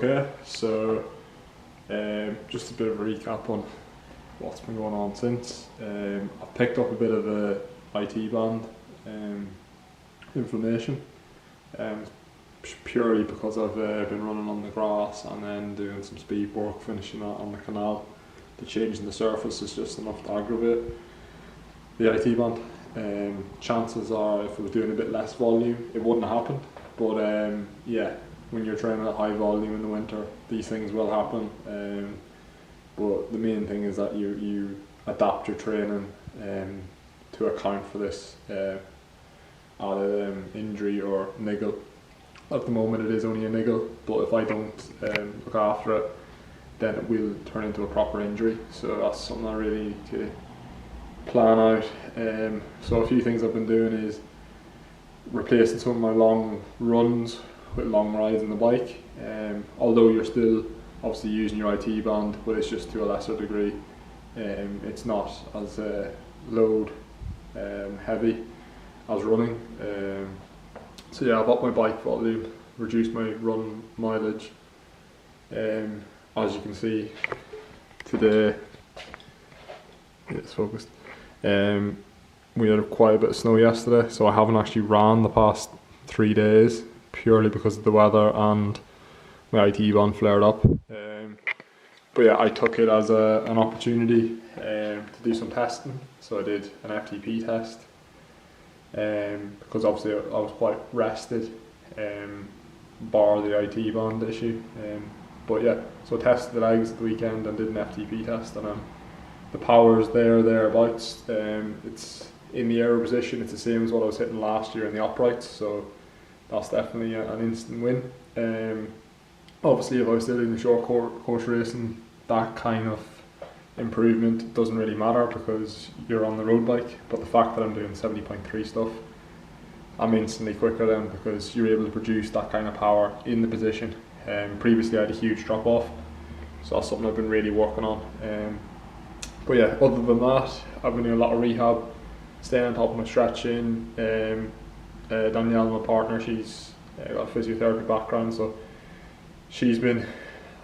okay. So just a bit of a recap on what's been going on since. I've picked up a bit of a IT band inflammation, purely because I've been running on the grass and then doing some speed work, finishing that on the canal. The change in the surface is just enough to aggravate the IT band. Chances are if I was doing a bit less volume it wouldn't have happened, but yeah, when you're training at high volume in the winter these things will happen, but the main thing is that you adapt your training to account for this added injury or niggle. At the moment it is only a niggle, but if I don't look after it then it will turn into a proper injury, so that's something I really need to plan out. So a few things I've been doing is replacing some of my long runs with long rides on the bike, although you're still obviously using your IT band, but it's just to a lesser degree. It's not as load heavy as running. So yeah, I've upped my bike volume, reduced my run mileage. As you can see today, it's focused. We had quite a bit of snow yesterday, so I haven't actually ran the past 3 days purely because of the weather and my IT band flared up. But yeah, I took it as an opportunity to do some testing, so I did an FTP test because obviously I was quite rested, bar the IT band issue. But yeah, so I tested the legs at the weekend and did an FTP test, and the power's thereabouts. It's in the aero position, it's the same as what I was hitting last year in the uprights, so that's definitely an instant win. Obviously if I was still doing the short course racing, that kind of improvement doesn't really matter because you're on the road bike, but the fact that I'm doing 70.3 stuff, I'm instantly quicker then because you're able to produce that kind of power in the position. Previously I had a huge drop off, so that's something I've been really working on. But yeah, other than that, I've been doing a lot of rehab, staying on top of my stretching. Danielle, my partner, she's got a physiotherapy background, so she's been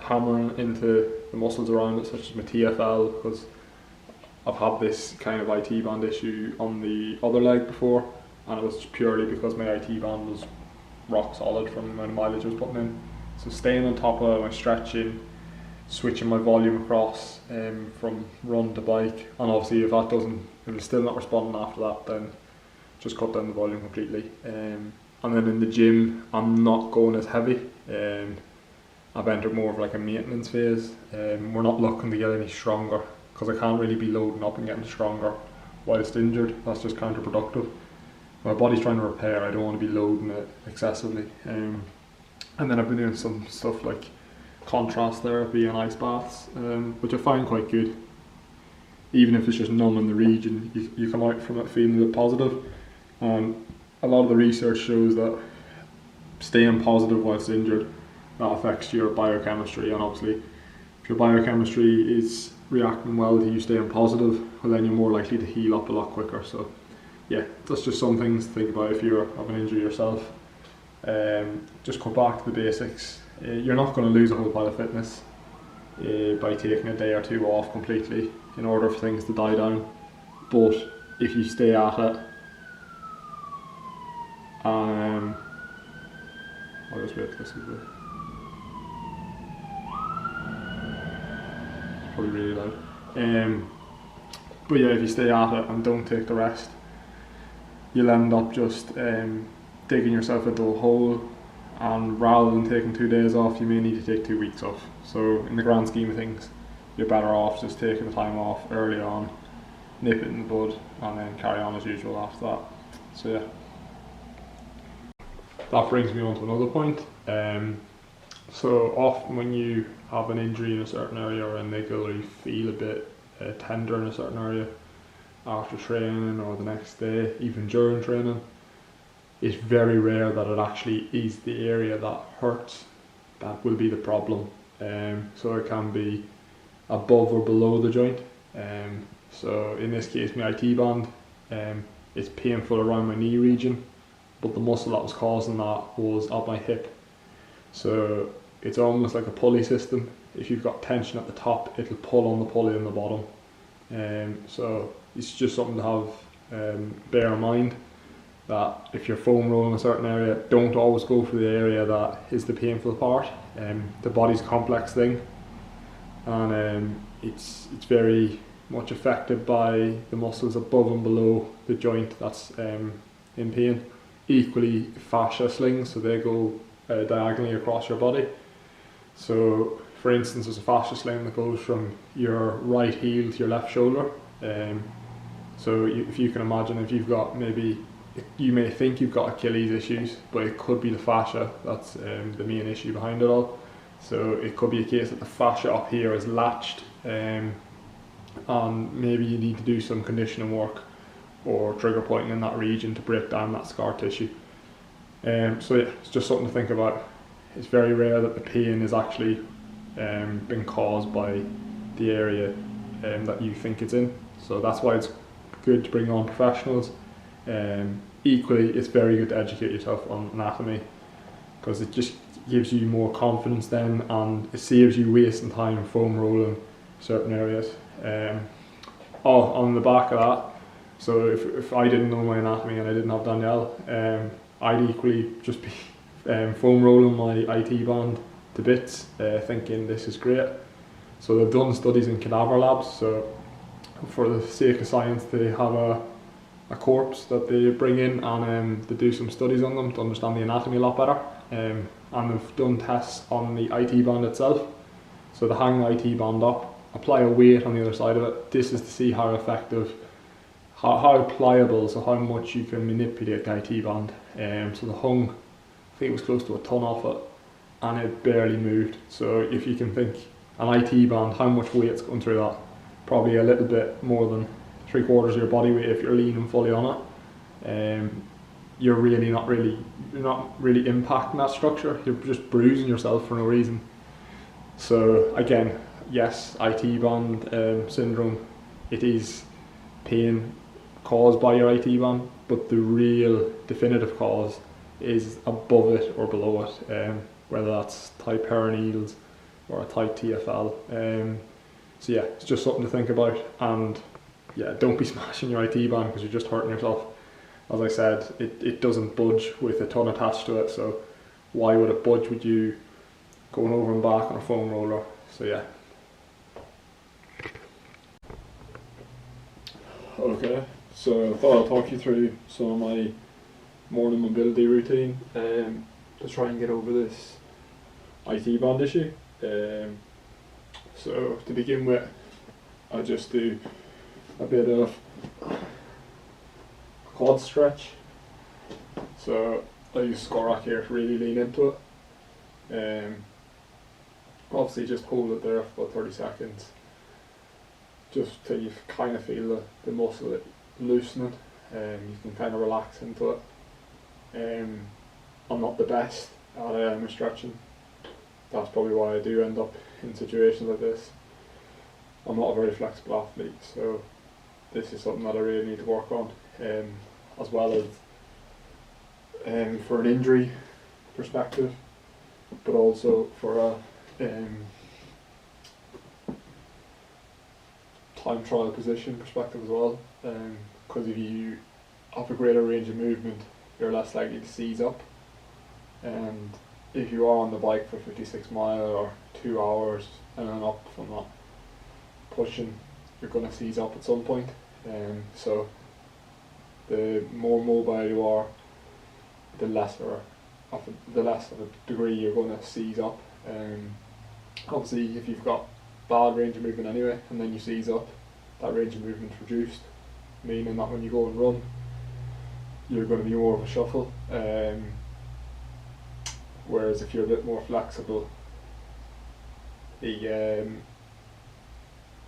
hammering into the muscles around it, such as my TFL, because I've had this kind of IT band issue on the other leg before, and it was purely because my IT band was rock solid from the amount of mileage I was putting in. So staying on top of my stretching, switching my volume across from run to bike, and obviously if it's still not responding after that, then just cut down the volume completely. And then in the gym, I'm not going as heavy. I've entered more of like a maintenance phase. We're not looking to get any stronger because I can't really be loading up and getting stronger whilst injured. That's just counterproductive. My body's trying to repair, I don't want to be loading it excessively. And then I've been doing some stuff like contrast therapy and ice baths, which I find quite good. Even if it's just numbing the region, you come out from it feeling a bit positive. And a lot of the research shows that staying positive whilst injured, that affects your biochemistry, and obviously if your biochemistry is reacting well to you staying positive, well then you're more likely to heal up a lot quicker. So yeah, that's just some things to think about if you're having an injury yourself. Just go back to the basics. You're not going to lose a whole pile of fitness by taking a day or two off completely in order for things to die down, but if you stay at it, I'll just wait till this is it's probably really loud. But yeah, if you stay at it and don't take the rest, you'll end up just digging yourself into a hole, and rather than taking 2 days off, you may need to take 2 weeks off. So in the grand scheme of things, you're better off just taking the time off early on, nip it in the bud, and then carry on as usual after that. So yeah, that brings me on to another point. So often when you have an injury in a certain area or a niggle, or you feel a bit tender in a certain area after training or the next day, even during training, it's very rare that it actually is the area that hurts that will be the problem. So it can be above or below the joint. So in this case, my IT band, it's painful around my knee region, but the muscle that was causing that was at my hip. So it's almost like a pulley system. If you've got tension at the top, it'll pull on the pulley in the bottom. So it's just something to have bear in mind, that if you're foam rolling a certain area, don't always go for the area that is the painful part. The body's a complex thing, and it's very much affected by the muscles above and below the joint that's in pain. Equally, fascia slings, so they go diagonally across your body. So for instance, there's a fascia sling that goes from your right heel to your left shoulder. So if you can imagine, if you've got you may think you've got Achilles issues, but it could be the fascia that's the main issue behind it all. So it could be a case that the fascia up here is latched, and maybe you need to do some conditioning work or trigger pointing in that region to break down that scar tissue. So yeah, it's just something to think about. It's very rare that the pain is actually been caused by the area that you think it's in. So that's why it's good to bring on professionals. Equally, it's very good to educate yourself on anatomy, because it just gives you more confidence then, and it saves you wasting time foam rolling certain areas. On the back of that, so if I didn't know my anatomy and I didn't have Danielle, I'd equally just be foam rolling my IT band to bits, thinking this is great. So they've done studies in cadaver labs, so for the sake of science they have a corpse that they bring in, and they do some studies on them to understand the anatomy a lot better, and they've done tests on the IT band itself. So they hang the IT band up, apply a weight on the other side of it. This is to see how effective, how pliable, so how much you can manipulate the IT band. So they hung, I think it was close to a ton off it, and it barely moved. So if you can think, an IT band, how much weight's going through that? Probably a little bit more than 3/4 of your body weight if you're leaning fully on it. You're not really impacting that structure. You're just bruising yourself for no reason. So again, yes, IT band syndrome, it is pain caused by your IT band, but the real definitive cause is above it or below it, whether that's tight perineals or a tight TFL. So yeah, it's just something to think about, and yeah, don't be smashing your IT band because you're just hurting yourself. As I said, it doesn't budge with a ton attached to it, so why would it budge with you going over and back on a foam roller? So yeah. Okay, so I thought I'd talk you through some of my morning mobility routine to try and get over this IT band issue. So to begin with, I just do a bit of quad stretch. So I use squat rack here to really lean into it. Obviously just hold it there for about 30 seconds, just till you kind of feel the muscle loosening, you can kind of relax into it. I'm not the best at stretching. That's probably why I do end up in situations like this. I'm not a very flexible athlete, so this is something that I really need to work on, as well as for an injury perspective, but also for a time trial position perspective as well, because if you have a greater range of movement, you're less likely to seize up, and if you are on the bike for 56 miles or 2 hours and then up from that pushing, you're going to seize up at some point. So the more mobile you are, the less of a degree you're going to seize up. Obviously if you've got bad range of movement anyway and then you seize up, that range of movement's reduced, meaning that when you go and run, you're going to be more of a shuffle. Whereas if you're a bit more flexible, the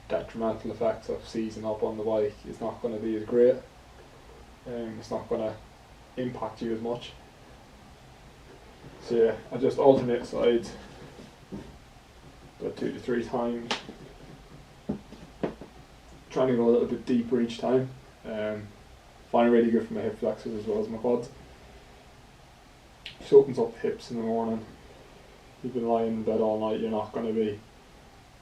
detrimental effects of seizing up on the bike is not going to be as great. It's not going to impact you as much. So yeah, I just alternate sides about 2 to 3 times, trying to go a little bit deeper each time. Find it really good for my hip flexors as well as my quads. Just opens up the hips in the morning, you've been lying in bed all night, you're not going to be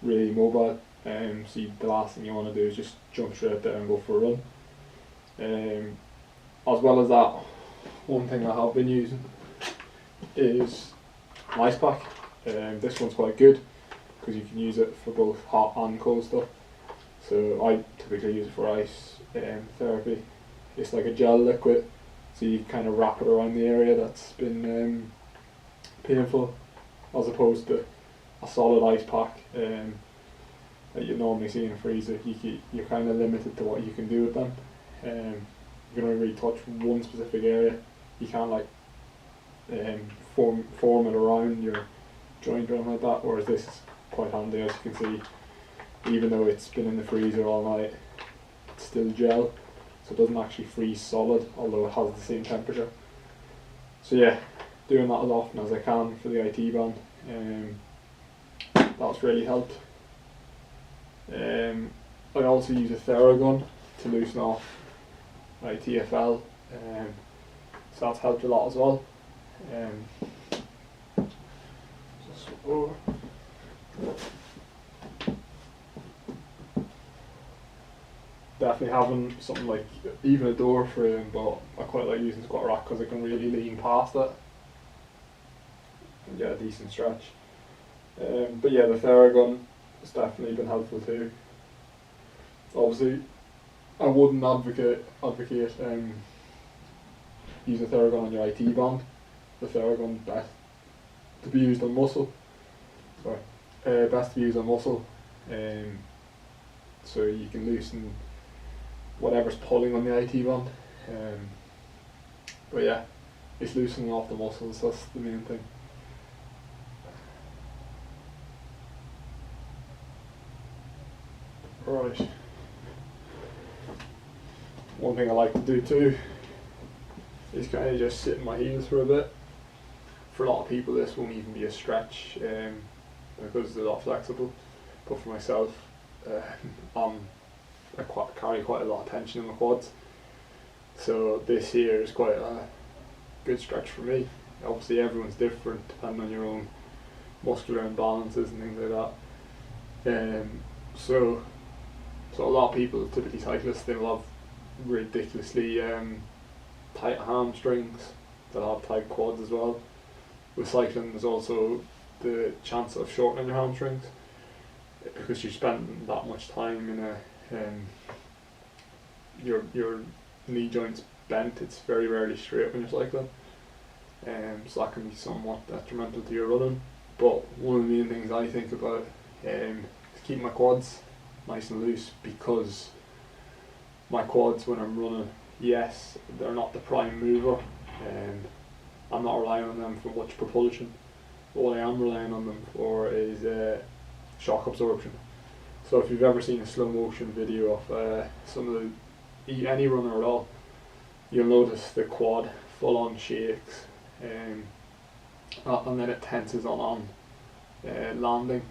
really mobile. So the last thing you want to do is just jump straight there and go for a run. As well as that, one thing I have been using is an ice pack. This one's quite good because you can use it for both hot and cold stuff. So I typically use it for ice therapy. It's like a gel liquid, so you kind of wrap it around the area that's been painful, as opposed to a solid ice pack that you normally see in a freezer. You're kind of limited to what you can do with them. You can only really touch one specific area. You can't like form it around your joint or anything like that, whereas this is quite handy. As you can see, even though it's been in the freezer all night, it's still gel, so it doesn't actually freeze solid, although it has the same temperature. So yeah, doing that as often as I can for the IT band, that's really helped. I also use a Theragun to loosen off my TFL, so that's helped a lot as well. Just over. Definitely having something like even a door frame, but I quite like using squat rack because I can really lean past it and get a decent stretch. But yeah, the Theragun has definitely been helpful too. Obviously, I wouldn't advocate use a Theragun on your IT band. The Theragun best to be used on muscle. Sorry, best to use on muscle, so you can loosen whatever's pulling on the IT band. But yeah, it's loosening off the muscles. That's the main thing. Right. One thing I like to do too is kind of just sit in my heels for a bit. For a lot of people this won't even be a stretch because they're not flexible, but for myself I carry quite a lot of tension in my quads, so this here is quite a good stretch for me. Obviously everyone's different depending on your own muscular imbalances and things like that. So a lot of people, typically cyclists, they will have ridiculously tight hamstrings, they'll have tight quads as well. With cycling there's also the chance of shortening your hamstrings because you spend that much time in a your knee joint's bent. It's very rarely straight when you're cycling, so that can be somewhat detrimental to your running. But one of the main things I think about is keeping my quads nice and loose, because my quads when I'm running, yes, they're not the prime mover, I'm not relying on them for much propulsion, but what I am relying on them for is shock absorption. So if you've ever seen a slow motion video of any runner at all, you'll notice the quad full on shakes, and then it tenses on landing.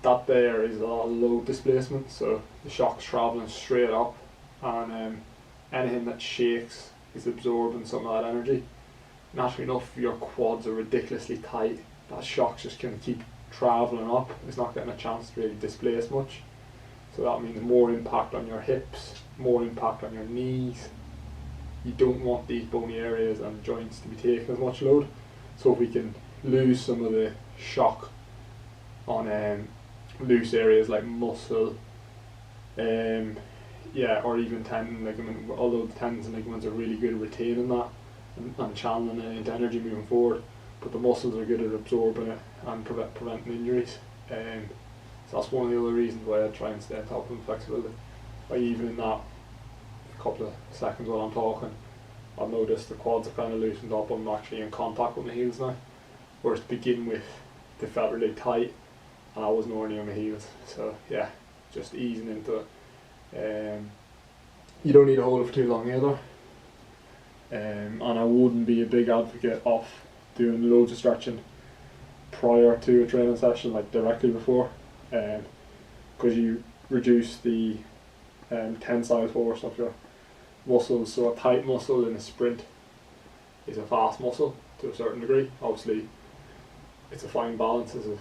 That there is a lot of low displacement, so the shock's travelling straight up, and anything that shakes is absorbing some of that energy. Naturally enough, your quads are ridiculously tight, that shock's just going to keep travelling up, it's not getting a chance to really displace much. So that means more impact on your hips, more impact on your knees. You don't want these bony areas and joints to be taking as much load. So if we can lose some of the shock on loose areas like muscle, or even tendon, ligament, although the tendons and ligaments are really good at retaining that and channeling it into energy moving forward, but the muscles are good at absorbing it and preventing injuries. So that's one of the other reasons why I try and stay on top of flexibility. Even in that couple of seconds while I'm talking, I've noticed the quads are kind of loosened up. I'm actually in contact with my heels now, whereas to begin with they felt really tight and I wasn't already on my heels. So yeah, just easing into it. You don't need to hold it for too long either, and I wouldn't be a big advocate of doing loads of stretching prior to a training session, like directly before, because you reduce the tensile force of your muscles. So a tight muscle in a sprint is a fast muscle to a certain degree. Obviously it's a fine balance, is it?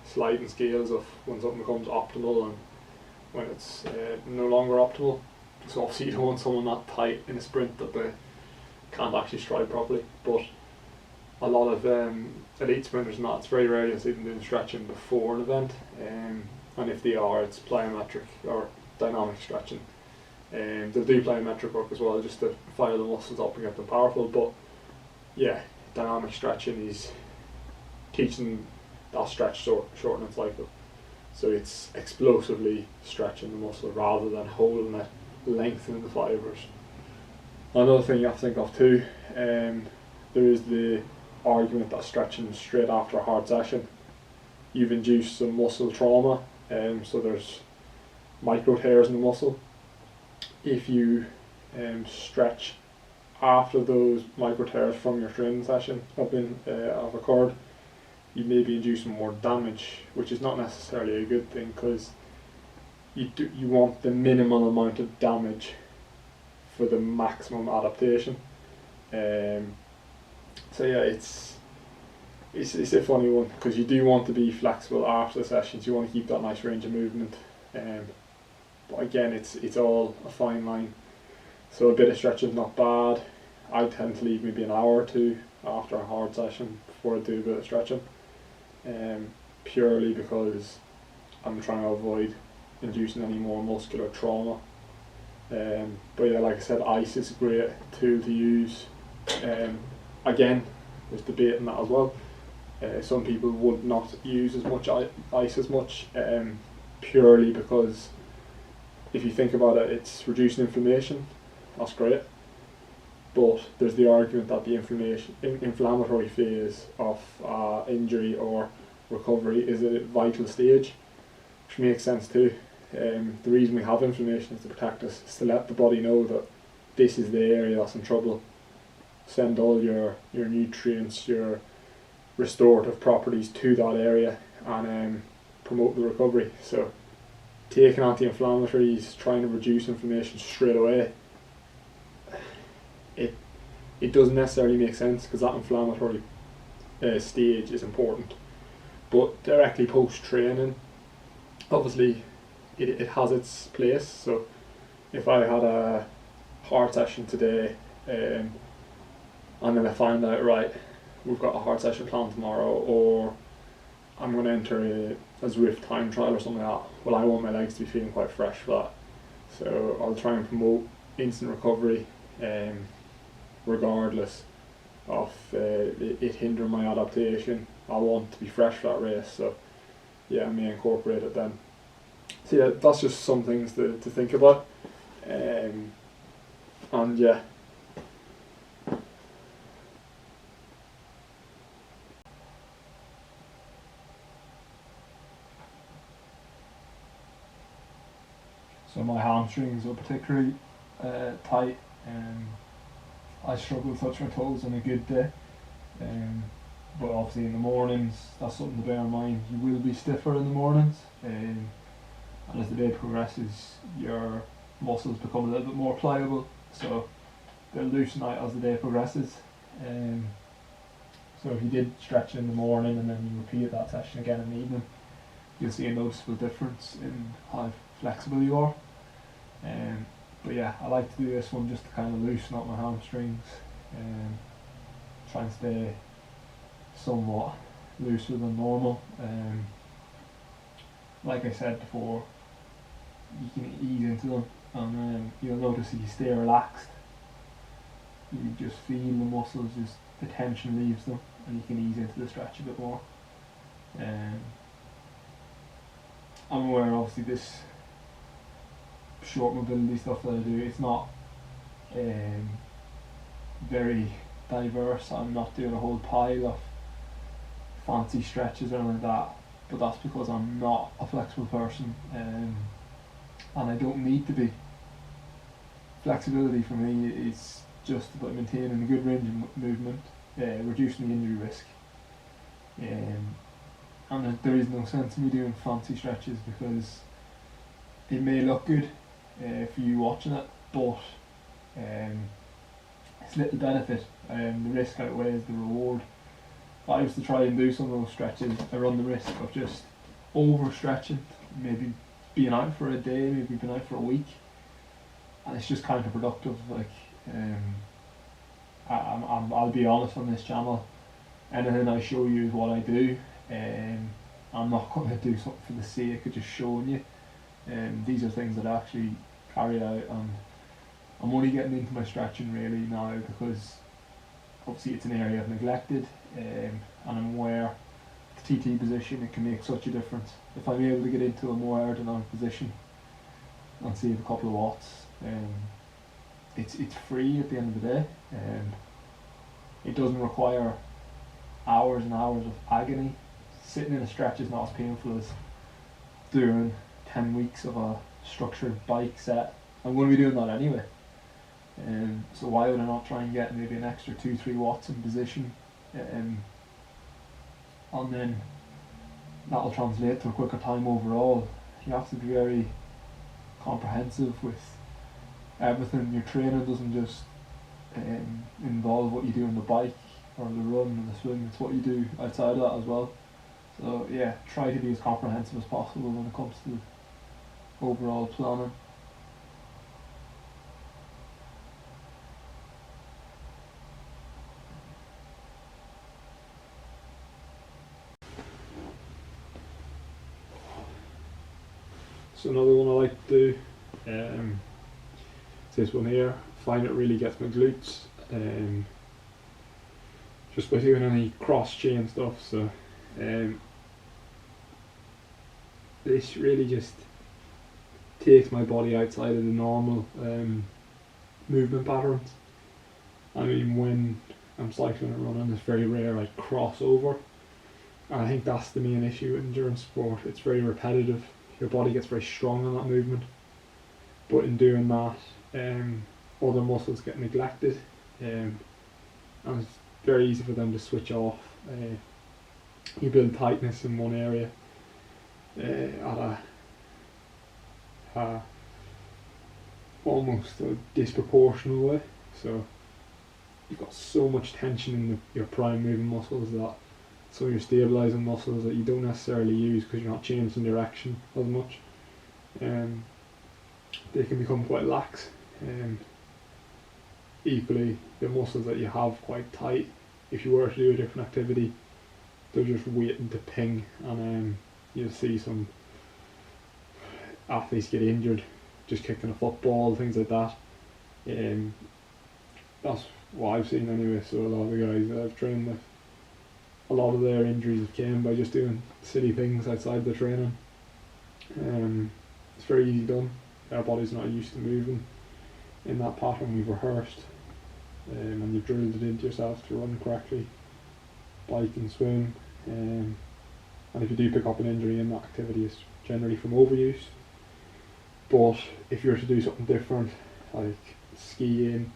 Sliding scales of when something becomes optimal and when it's no longer optimal. So obviously you don't want someone that tight in a sprint that they can't actually stride properly. But a lot of elite sprinters and that, it's very rare you'll see them doing stretching before an event, and if they are, it's plyometric or dynamic stretching. They'll do plyometric work as well, just to fire the muscles up and get them powerful. But yeah, dynamic stretching is teaching that stretch shortening cycle. So it's explosively stretching the muscle rather than holding it, lengthening the fibres. Another thing you have to think of too, there is the argument that stretching straight after a hard session, you've induced some muscle trauma, so there's micro tears in the muscle. If you stretch after those micro tears from your training session have occurred, you may be inducing more damage, which is not necessarily a good thing, because you want the minimal amount of damage for the maximum adaptation. So yeah, it's a funny one, because you do want to be flexible after the sessions. You want to keep that nice range of movement, but again, it's all a fine line. So a bit of stretching is not bad. I tend to leave maybe an hour or two after a hard session before I do a bit of stretching, purely because I'm trying to avoid inducing any more muscular trauma. But yeah, like I said, ice is a great tool to use. Again, there's debate in that as well. Some people would not use as much ice as much, purely because if you think about it, it's reducing inflammation. That's great. But there's the argument that the inflammatory phase of injury or recovery is a vital stage, which makes sense too. The reason we have inflammation is to protect us, is to let the body know that this is the area that's in trouble. Send all your nutrients, your restorative properties to that area, and promote the recovery. So taking anti-inflammatories, trying to reduce inflammation straight away, it doesn't necessarily make sense, because that inflammatory stage is important. But directly post-training, obviously it has its place. So if I had a hard session today, and then I find out, right, we've got a hard session planned tomorrow, or I'm going to enter a Zwift time trial or something like that, well, I want my legs to be feeling quite fresh for that. So I'll try and promote instant recovery, regardless of it hindering my adaptation. I want to be fresh for that race, so yeah, I may incorporate it then. So yeah, that's just some things to think about, and yeah. So my hamstrings are particularly tight, and I struggle to touch my toes on a good day. But obviously in the mornings, that's something to bear in mind. You will be stiffer in the mornings, and as the day progresses, your muscles become a little bit more pliable, so they'll loosen out as the day progresses. So if you did stretch in the morning and then you repeat that session again in the evening, you'll see a noticeable difference in how flexible you are. But yeah, I like to do this one just to kind of loosen up my hamstrings and try and stay somewhat looser than normal. Like I said before, you can ease into them, and you'll notice if you stay relaxed, you just feel the muscles, just the tension leaves them, and you can ease into the stretch a bit more. I'm aware, obviously, this short mobility stuff that I do, it's not very diverse. I'm not doing a whole pile of fancy stretches or anything like that, but that's because I'm not a flexible person, and I don't need to be. Flexibility for me is just about maintaining a good range of movement, reducing the injury risk, and there is no sense in me doing fancy stretches, because it may look good for you watching it, but it's little benefit, the risk outweighs the reward. if I was to try and do some of those stretches, I run the risk of just overstretching, maybe being out for a day, maybe being out for a week, and it's just counterproductive. Like, I'll be honest on this channel. Anything I show you is what I do. I'm not going to do something for the sake of just showing you. These are things that I actually carry out, and I'm only getting into my stretching really now because obviously it's an area I've neglected, and I'm aware the TT position, it can make such a difference. If I'm able to get into a more aerodynamic position and save a couple of watts, it's free at the end of the day. It doesn't require hours and hours of agony. Sitting in a stretch is not as painful as doing 10 weeks of a structured bike set. I'm going to be doing that anyway. So why would I not try and get maybe an extra 2-3 watts in position, and then that'll translate to a quicker time overall. You have to be very comprehensive with everything. Your training doesn't just involve what you do on the bike or the run or the swim, it's what you do outside of that as well. So yeah, try to be as comprehensive as possible when it comes to overall planning. So another one I like to do, is this one here. Find it really gets my glutes, just by doing any cross chain stuff. So this really just takes my body outside of the normal movement patterns. I mean, when I'm cycling and running, it's very rare I cross over. And I think that's the main issue in endurance sport. It's very repetitive. Your body gets very strong on that movement, but in doing that, other muscles get neglected, and it's very easy for them to switch off. You build tightness in one area at a almost a disproportional way. So you've got so much tension in your prime moving muscles that some of your stabilising muscles that you don't necessarily use because you're not changing direction as much, they can become quite lax. Equally, the muscles that you have quite tight, if you were to do a different activity, they're just waiting to ping, and you'll see some athletes get injured just kicking a football, things like that. That's what I've seen anyway. So a lot of the guys that I've trained with, a lot of their injuries have came by just doing silly things outside the training. It's very easy done. Our body's not used to moving in that pattern we've rehearsed, and you've drilled it into yourself to run correctly, bike and swim. And if you do pick up an injury in that activity, it's generally from overuse. But if you're to do something different, like skiing,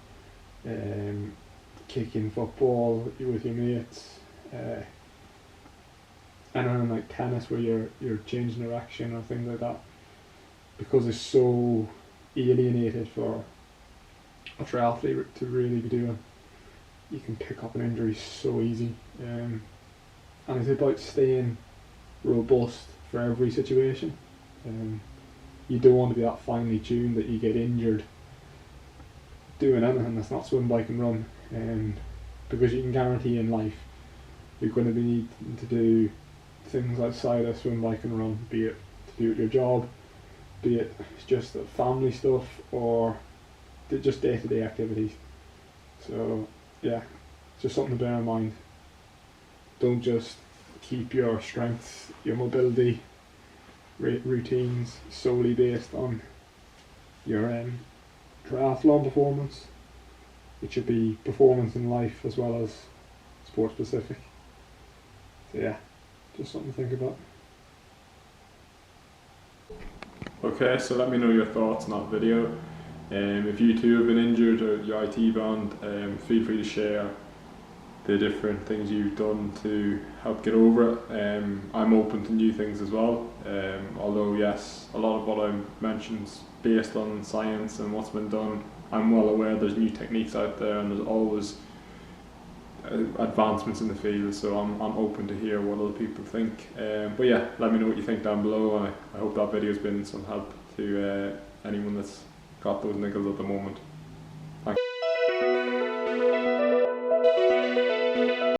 kicking football with your mates, and like tennis where you're changing direction or things like that, because it's so alienated for a triathlete to really be doing, you can pick up an injury so easy. And it's about staying robust for every situation. You don't want to be that finely tuned that you get injured doing anything that's not swim, bike and run, because you can guarantee in life you're going to be needing to do things outside of swim, bike and run, be it to do with your job, be it just family stuff, or just day-to-day activities. So yeah, it's just something to bear in mind. Don't just keep your strength, your mobility routines solely based on your triathlon performance. It should be performance in life as well as sport specific. So yeah, just something to think about. Okay, so let me know your thoughts on that video. If you too have been injured or your IT bound, feel free to share the different things you've done to help get over it. I'm open to new things as well, although yes, a lot of what I mentioned is based on science and what's been done. I'm well aware there's new techniques out there, and there's always advancements in the field, so I'm open to hear what other people think. But yeah, let me know what you think down below, and I hope that video's been some help to anyone that's got those niggles at the moment.